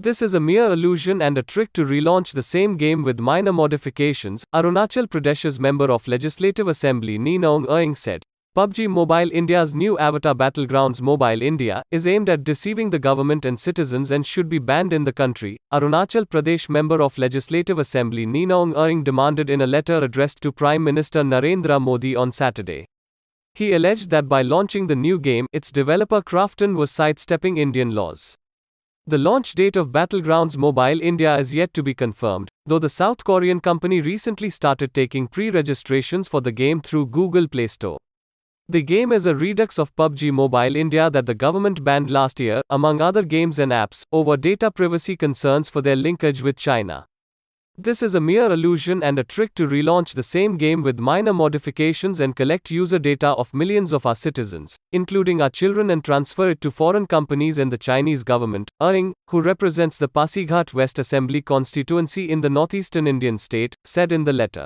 This is a mere illusion and a trick to relaunch the same game with minor modifications, Arunachal Pradesh's member of Legislative Assembly Ni Naung Erring said. PUBG Mobile India's new avatar Battlegrounds Mobile India is aimed at deceiving the government and citizens and should be banned in the country, Arunachal Pradesh member of Legislative Assembly Ni Naung Erring demanded in a letter addressed to Prime Minister Narendra Modi on Saturday. He alleged that by launching the new game, its developer Krafton was sidestepping Indian laws. The launch date of Battlegrounds Mobile India is yet to be confirmed, though the South Korean company recently started taking pre-registrations for the game through Google Play Store. The game is a redux of PUBG Mobile India that the government banned last year, among other games and apps, over data privacy concerns for their linkage with China. This is a mere illusion and a trick to relaunch the same game with minor modifications and collect user data of millions of our citizens, including our children, and transfer it to foreign companies and the Chinese government, Erring, who represents the Pasighat West Assembly constituency in the northeastern Indian state, said in the letter.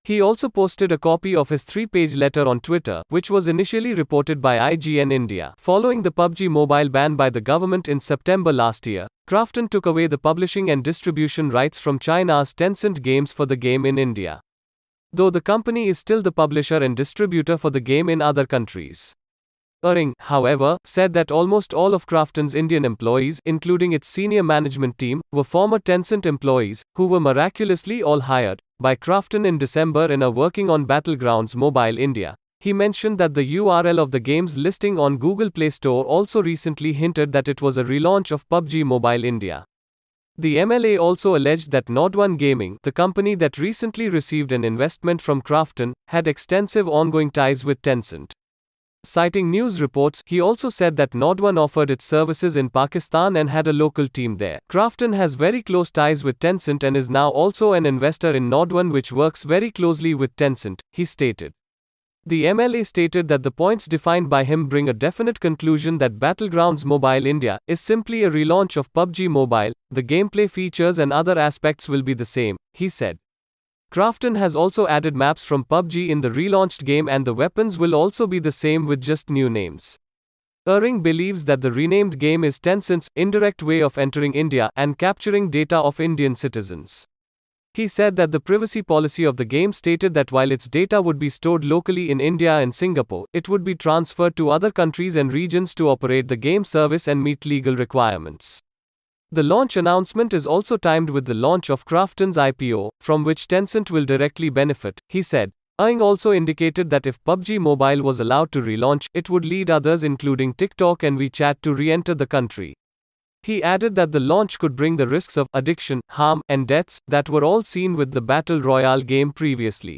He also posted a copy of his 3-page letter on Twitter, which was initially reported by IGN India. Following the PUBG Mobile ban by the government in September last year, Krafton took away the publishing and distribution rights from China's Tencent Games for the game in India, though the company is still the publisher and distributor for the game in other countries. Erring, however, said that almost all of Krafton's Indian employees, including its senior management team, were former Tencent employees, who were miraculously all hired by Krafton in December and are working on Battlegrounds Mobile India. He mentioned that the URL of the game's listing on Google Play Store also recently hinted that it was a relaunch of PUBG Mobile India. The MLA also alleged that Nod1 Gaming, the company that recently received an investment from Krafton, had extensive ongoing ties with Tencent. Citing news reports, he also said that Nod1 offered its services in Pakistan and had a local team there. Krafton has very close ties with Tencent and is now also an investor in Nod1, which works very closely with Tencent, he stated. The MLA stated that the points defined by him bring a definite conclusion that Battlegrounds Mobile India is simply a relaunch of PUBG Mobile. The gameplay features and other aspects will be the same, he said. Krafton has also added maps from PUBG in the relaunched game, and the weapons will also be the same with just new names. Erring believes that the renamed game is Tencent's indirect way of entering India and capturing data of Indian citizens. He said that the privacy policy of the game stated that while its data would be stored locally in India and Singapore, it would be transferred to other countries and regions to operate the game service and meet legal requirements. The launch announcement is also timed with the launch of Krafton's IPO, from which Tencent will directly benefit, he said. Erring also indicated that if PUBG Mobile was allowed to relaunch, it would lead others including TikTok and WeChat to re-enter the country. He added that the launch could bring the risks of addiction, harm, and deaths that were all seen with the Battle Royale game previously.